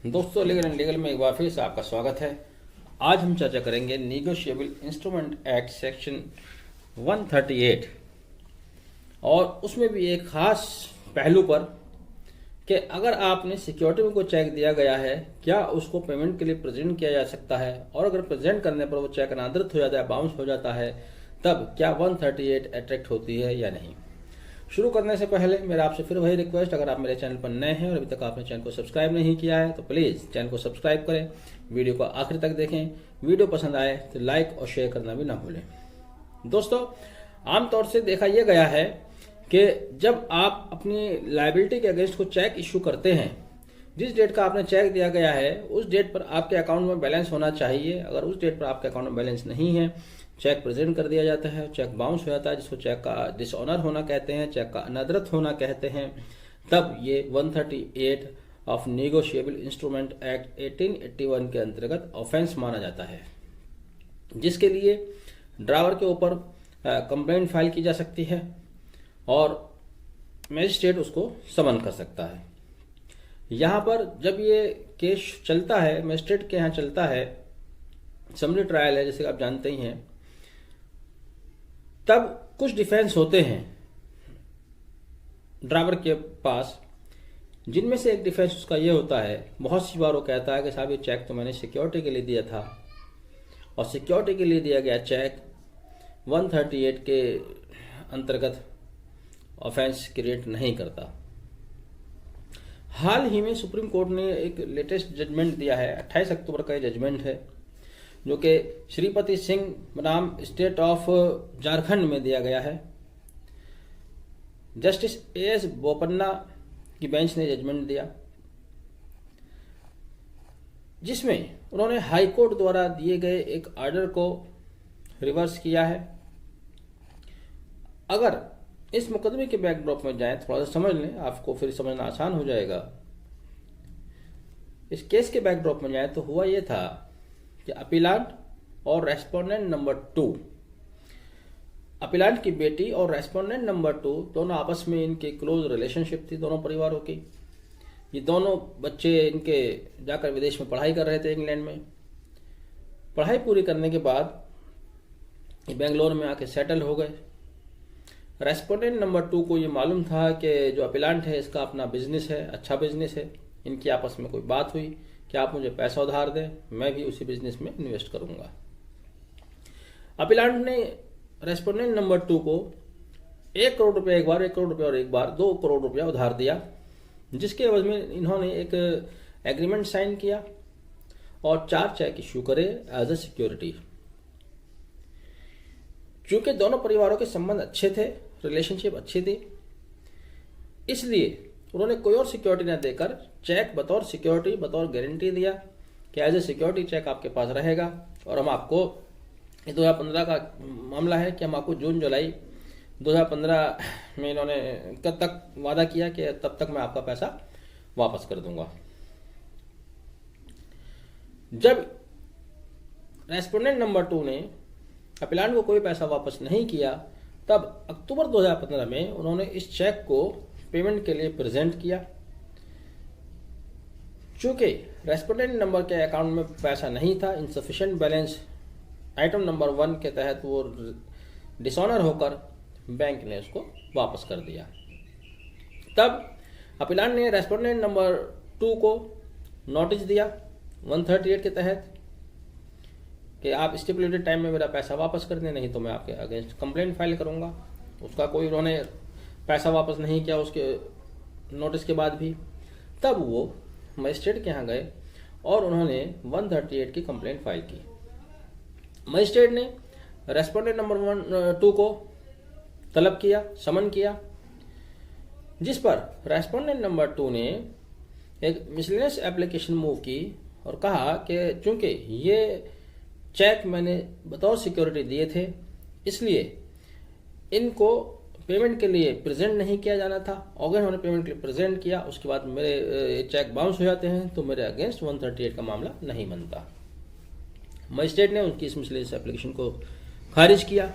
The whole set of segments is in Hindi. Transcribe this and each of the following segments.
दोस्तों, लीगल एंड लीगल में एक बार फिर से आपका स्वागत है। आज हम चर्चा करेंगे निगोशिएबल इंस्ट्रूमेंट एक्ट सेक्शन 138 और उसमें भी एक खास पहलू पर कि अगर आपने सिक्योरिटी में कोई चेक दिया गया है, क्या उसको पेमेंट के लिए प्रेजेंट किया जा सकता है, और अगर प्रेजेंट करने पर वो चेक अनादृत हो जाता है, बाउंस हो जाता है, तब क्या 138 अट्रैक्ट होती है या नहीं। शुरू करने से पहले मेरा आपसे फिर वही रिक्वेस्ट, अगर आप मेरे चैनल पर नए हैं और अभी तक आपने चैनल को सब्सक्राइब नहीं किया है तो प्लीज़ चैनल को सब्सक्राइब करें, वीडियो को आखिर तक देखें, वीडियो पसंद आए तो लाइक और शेयर करना भी ना भूलें। दोस्तों, आमतौर से देखा यह गया है कि जब आप अपनी लायबिलिटी के अगेंस्ट को चेक इशू करते हैं, जिस डेट का आपने चेक दिया गया है उस डेट पर आपके अकाउंट में बैलेंस होना चाहिए। अगर उस डेट पर आपके अकाउंट में बैलेंस नहीं है, चेक प्रेजेंट कर दिया जाता है, चेक बाउंस हो जाता है, जिसको चेक का डिसऑनर होना कहते हैं, चेक का अनादृत होना कहते हैं, तब ये 138 ऑफ निगोशिएबल इंस्ट्रूमेंट एक्ट 1881 के अंतर्गत ऑफेंस माना जाता है, जिसके लिए ड्रावर के ऊपर कंप्लेंट फाइल की जा सकती है और मजिस्ट्रेट उसको समन कर सकता है। यहाँ पर जब ये केस चलता है, मजिस्ट्रेट के यहाँ चलता है, समरी ट्रायल है जैसे आप जानते ही हैं, तब कुछ डिफेंस होते हैं ड्राइवर के पास, जिनमें से एक डिफेंस उसका ये होता है, बहुत सी बार वो कहता है कि साहब ये चेक तो मैंने सिक्योरिटी के लिए दिया था और सिक्योरिटी के लिए दिया गया चेक 138 के अंतर्गत ऑफेंस क्रिएट नहीं करता। हाल ही में सुप्रीम कोर्ट ने एक लेटेस्ट जजमेंट दिया है, 28 अक्टूबर का ये जजमेंट है, जो कि श्रीपति सिंह बनाम स्टेट ऑफ झारखंड में दिया गया है। जस्टिस एएस बोपन्ना की बेंच ने जजमेंट दिया, जिसमें उन्होंने हाई कोर्ट द्वारा दिए गए एक ऑर्डर को रिवर्स किया है। अगर इस मुकदमे के बैकड्रॉप में जाएं, थोड़ा सा समझ लें, आपको फिर समझना आसान हो जाएगा। इस केस के बैकड्रॉप में जाएं तो हुआ यह था कि अपीलांट और रेस्पोंडेंट नंबर 2, अपीलांट की बेटी और रेस्पोंडेंट नंबर 2 दोनों आपस में इनके क्लोज रिलेशनशिप थी, दोनों परिवारों की। ये दोनों बच्चे इनके जाकर विदेश में पढ़ाई कर रहे थे, इंग्लैंड में। पढ़ाई पूरी करने के बाद ये बेंगलोर में आके सेटल हो गए। रेस्पोंडेंट नंबर 2 को ये मालूम था कि जो अपीलांट है इसका अपना बिजनेस है, अच्छा बिजनेस है। इनकी आपस में कोई बात हुई कि आप मुझे पैसा उधार दें, मैं भी उसी बिजनेस में इन्वेस्ट करूंगा। अपीलांट ने रेस्पोंडेंट नंबर 2 को 1 करोड़ रुपया एक बार, 1 करोड़ रुपया और एक बार 2 करोड़ रुपया उधार दिया, जिसके एवज में इन्होंने एक एग्रीमेंट साइन किया और 4 चेक इश्यू करे एज ए सिक्योरिटी। चूंकि दोनों परिवारों के संबंध अच्छे थे, रिलेशनशिप अच्छी थी, इसलिए उन्होंने कोई और सिक्योरिटी न देकर चेक बतौर सिक्योरिटी, बतौर गारंटी दिया कि एज ए सिक्योरिटी चेक आपके पास रहेगा और हम आपको, 2015 का मामला है, कि हम आपको जून जुलाई 2015 में इन्होंने कब तक वादा किया कि तब तक मैं आपका पैसा वापस कर दूंगा। जब रेस्पोंडेंट नंबर 2 ने अपीलांट को कोई पैसा वापस नहीं किया, तब अक्टूबर 2015 में उन्होंने इस चेक को पेमेंट के लिए प्रेजेंट किया। चूंकि रेस्पोंडेंट नंबर के अकाउंट में पैसा नहीं था, इनसफिशिएंट बैलेंस आइटम नंबर 1 के तहत वो डिसऑनर होकर बैंक ने उसको वापस कर दिया। तब अपीलांट ने रेस्पोंडेंट नंबर 2 को नोटिस दिया 138 के तहत कि आप स्टिपुलेटेड टाइम में मेरा पैसा वापस कर दें, नहीं तो मैं आपके अगेंस्ट कंप्लेंट फाइल करूंगा। उसका कोई उन्होंने पैसा वापस नहीं किया उसके नोटिस के बाद भी। तब वो मजिस्ट्रेट के यहाँ गए और उन्होंने 138 की कंप्लेंट फाइल की। मजिस्ट्रेट ने रेस्पोंडेंट नंबर 2 को तलब किया, समन किया, जिस पर रेस्पोंडेंट नंबर 2 ने एक मिसलेनियस एप्लीकेशन मूव की और कहा कि चूंकि ये चेक मैंने बतौर सिक्योरिटी दिए थे, इसलिए इनको पेमेंट के लिए प्रेजेंट नहीं किया जाना था। अगर उन्होंने पेमेंट के लिए प्रेजेंट किया, उसके बाद मेरे चेक बाउंस हो जाते हैं, तो मेरे अगेंस्ट 138 का मामला नहीं बनता। मजिस्ट्रेट ने उनकी इस मिसलेनियस एप्लीकेशन को खारिज किया,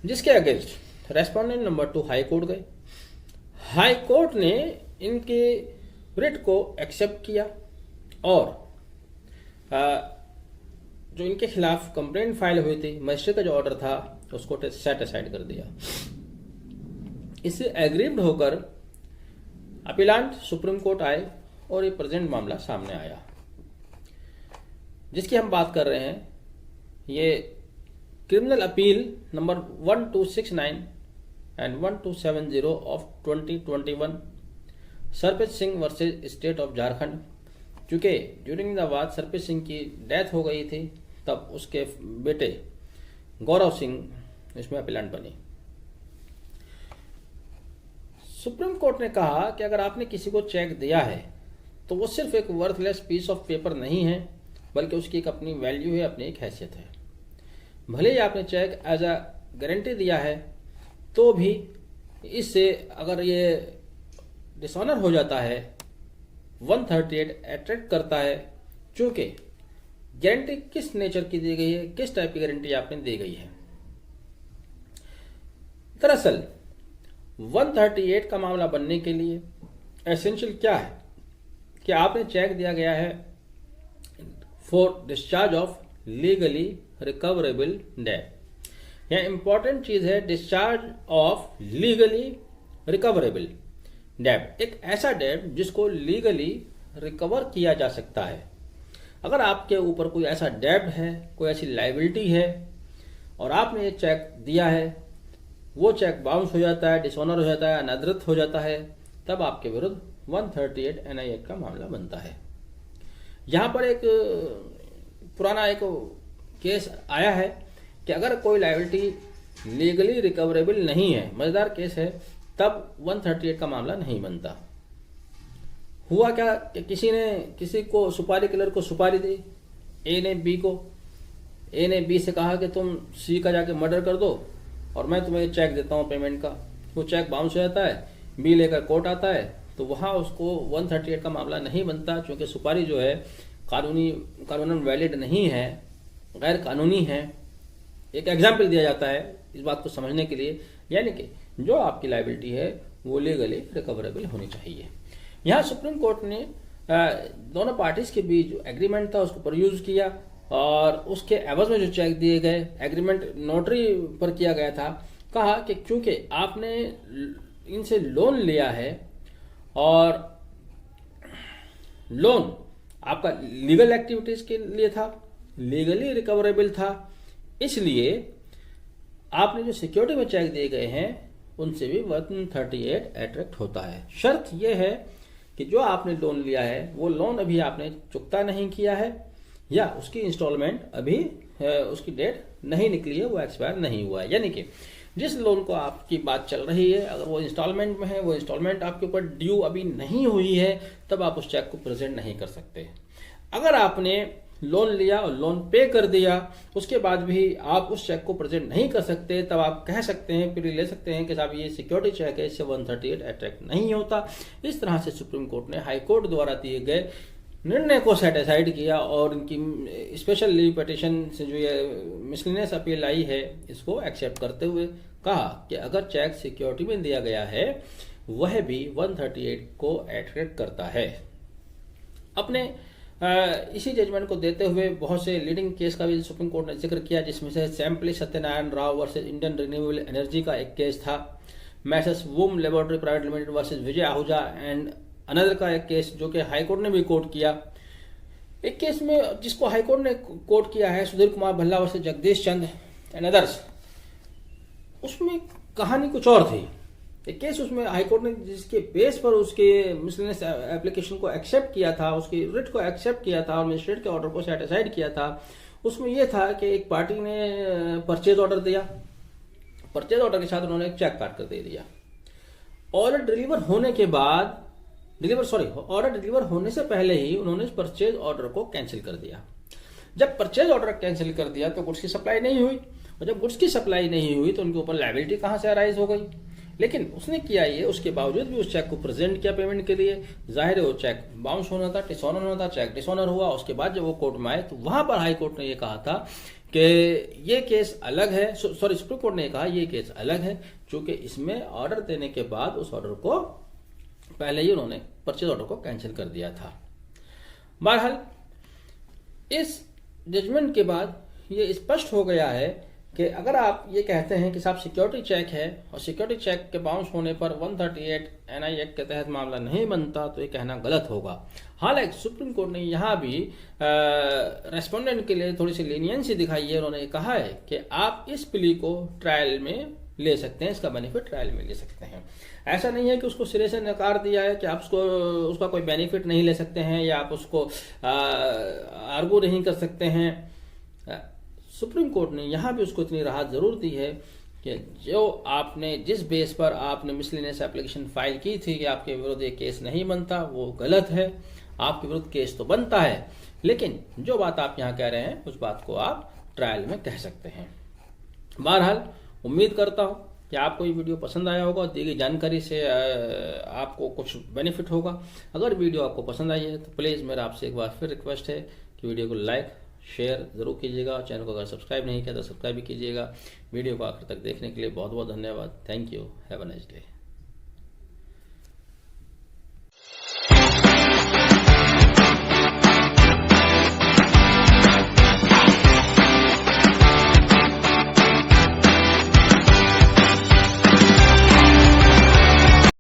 जिसके against respondent number 2 high court गए। हाई कोर्ट ने इनके रिट को एक्सेप्ट किया और जो इनके खिलाफ कंप्लेंट फाइल हुई थी, मजिस्ट्रेट का जो ऑर्डर था उसको सेट असाइड कर दिया। इससे एग्रीव्ड होकर अपीलांट सुप्रीम कोर्ट आए और ये प्रेजेंट मामला सामने आया, जिसकी हम बात कर रहे हैं। ये criminal appeal number 1269 and 1270 of 2021 Sarpanch Singh versus state of Jharkhand. चूंकि during the war Sarpanch Singh की डेथ हो गई थी, तब उसके बेटे गौरव सिंह इसमें अपीलांट बने। सुप्रीम कोर्ट ने कहा कि अगर आपने किसी को चेक दिया है तो वो सिर्फ एक वर्थलेस पीस ऑफ पेपर नहीं है, बल्कि उसकी एक अपनी वैल्यू है, अपनी एक हैसियत है। भले ही आपने चेक एज अ गारंटी दिया है, तो भी इससे अगर ये डिसऑनर हो जाता है 138 अट्रैक्ट करता है। चूंकि गारंटी किस नेचर की दी गई है, किस टाइप की गारंटी आपने दी गई है। दरअसल 138 का मामला बनने के लिए एसेंशियल क्या है कि आपने चेक दिया गया है for discharge of legally recoverable debt. यह इंपॉर्टेंट चीज है, discharge of legally recoverable debt, एक ऐसा डेट जिसको लीगली रिकवर किया जा सकता है। अगर आपके ऊपर कोई ऐसा डेट है, कोई ऐसी लाइबिलिटी है और आपने ये चेक दिया है, वो चेक बाउंस हो जाता है, डिसऑनर हो जाता है, अनादृत हो जाता है, तब आपके विरुद्ध 138 NI एक्ट का मामला बनता है। यहां पर एक पुराना एक केस आया है कि अगर कोई लायबिलिटी लीगली रिकवरेबल नहीं है, मजेदार केस है, तब 138 का मामला नहीं बनता। हुआ क्या कि किसी को सुपारी किलर को सुपारी दी, ए ने बी से कहा कि तुम सी का जाके मर्डर कर दो और मैं तुम्हें चेक देता हूं पेमेंट का। वो चेक बाउंस हो जाता है, बी लेकर कोर्ट आता है, तो वहां उसको 138 का मामला नहीं बनता, क्योंकि सुपारी जो है कानूनन वैलिड नहीं है, गैर कानूनी है। एक एग्जाम्पल दिया जाता है इस बात को समझने के लिए, यानी कि जो आपकी लायबिलिटी है वो लीगली रिकवरेबल होनी चाहिए। यहाँ सुप्रीम कोर्ट ने दोनों पार्टीज के बीच जो एग्रीमेंट था उसको परयूज किया और उसके एवज में जो चेक दिए गए, एग्रीमेंट नोटरी पर किया गया था। कहा कि क्योंकि आपने इनसे लोन लिया है और लोन आपका लीगल एक्टिविटीज के लिए था, लीगली रिकवरेबल था, इसलिए आपने जो सिक्योरिटी में चेक दिए गए हैं उनसे भी 138 अट्रैक्ट होता है। शर्त यह है कि जो आपने लोन लिया है वो लोन अभी आपने चुकता नहीं किया है या उसकी इंस्टॉलमेंट अभी उसकी डेट नहीं निकली है, वो एक्सपायर नहीं हुआ है। यानी कि जिस लोन को आपकी बात चल रही है, अगर वो इंस्टॉलमेंट में है, वो इंस्टॉलमेंट आपके ऊपर ड्यू अभी नहीं हुई है, तब आप उस चेक को प्रेजेंट नहीं कर सकते। अगर आपने लोन लिया और लोन पे कर दिया, उसके बाद भी आप उस चेक को प्रेजेंट नहीं कर सकते, तब आप कह सकते हैं, फिर ले सकते हैं कि साहब ये सिक्योरिटी चेक है, इससे 138 अट्रैक्ट नहीं होता। इस तरह से सुप्रीम कोर्ट ने हाई कोर्ट द्वारा दिए गए निर्णय को सेट असाइड किया और इनकी स्पेशल लीव पिटीशन से जो ये मिसलिनियस अपील आई है, इसको एक्सेप्ट करते हुए कहा कि अगर चेक सिक्योरिटी में दिया गया है वह भी 138 को अट्रैक्ट करता है। अपने इसी जजमेंट को देते हुए बहुत से लीडिंग केस का भी सुप्रीम कोर्ट ने जिक्र किया, जिसमें से Sampalli Satyanarayana Rao versus Indian renewable energy का एक केस था, messrs Woom laboratory private limited versus Vijay Ahuja and another का एक केस जो कि हाईकोर्ट ने भी कोर्ट किया। एक केस में जिसको हाईकोर्ट ने कोर्ट किया है Sudhir Kumar Bhalla versus Jagdish Chand and others, उसमें कहानी कुछ और थी। एक केस उसमें हाईकोर्ट ने जिसके बेस पर उसके मिसलेनियस एप्लीकेशन को एक्सेप्ट किया था, उसकी रिट को एक्सेप्ट किया था और मजिस्ट्रेट के ऑर्डर को सेट असाइड किया था। उसमें यह था कि एक पार्टी ने परचेज ऑर्डर दिया, परचेज ऑर्डर के साथ उन्होंने एक चेक काट कर दे दिया। ऑर्डर डिलीवर होने के बाद ऑर्डर डिलीवर होने से पहले ही उन्होंने परचेज ऑर्डर को कैंसिल कर दिया। जब परचेज ऑर्डर कैंसिल कर दिया तो गुड्स की सप्लाई नहीं हुई, और जब गुड्स की सप्लाई नहीं हुई तो उनके ऊपर लायबिलिटी कहां से अराइज हो गई। लेकिन उसने किया ये, उसके बावजूद भी उस चेक को प्रेजेंट किया पेमेंट के लिए। जाहिर है वो चेक बाउंस होना था, डिसऑनर होना था, चेक डिसऑनर हुआ। उसके बाद जब वो कोर्ट में आए तो वहां पर हाई कोर्ट ने ये कहा था कि ये केस अलग है, सुप्रीम कोर्ट ने कहा ये केस अलग है, क्योंकि इसमें ऑर्डर देने के बाद उस ऑर्डर को पहले ही उन्होंने परचेज ऑर्डर को कैंसिल कर दिया था। बहरहाल इस जजमेंट के बाद ये स्पष्ट हो गया है कि अगर आप ये कहते हैं कि साहब सिक्योरिटी चेक है और सिक्योरिटी चेक के बाउंस होने पर 138 एनआई एक्ट के तहत मामला नहीं बनता, तो ये कहना गलत होगा। हालांकि सुप्रीम कोर्ट ने यहाँ भी रेस्पोंडेंट के लिए थोड़ी सी लीनियंसी दिखाई है। उन्होंने कहा है कि आप इस प्ली को ट्रायल में ले सकते हैं, इसका बेनिफिट ट्रायल में ले सकते हैं। ऐसा नहीं है कि उसको सिरे से नकार दिया है कि आप उसका कोई बेनिफिट नहीं ले सकते हैं या आप उसको आर्गू नहीं कर सकते हैं। सुप्रीम कोर्ट ने यहाँ भी उसको इतनी राहत जरूर दी है कि जो आपने जिस बेस पर आपने मिसलेनियस एप्लीकेशन फाइल की थी कि आपके विरुद्ध ये केस नहीं बनता, वो गलत है। आपके विरुद्ध केस तो बनता है, लेकिन जो बात आप यहाँ कह रहे हैं उस बात को आप ट्रायल में कह सकते हैं। बहरहाल उम्मीद करता हूँ कि आपको ये वीडियो पसंद आया होगा, दी गई जानकारी से आपको कुछ बेनिफिट होगा। अगर वीडियो आपको पसंद आई है तो प्लीज़ मेरा आपसे एक बार फिर रिक्वेस्ट है कि वीडियो को लाइक शेयर ज़रूर कीजिएगा। चैनल को अगर सब्सक्राइब नहीं किया तो सब्सक्राइब भी कीजिएगा। वीडियो को आखिर तक देखने के लिए बहुत बहुत धन्यवाद। Thank you. Have a nice day.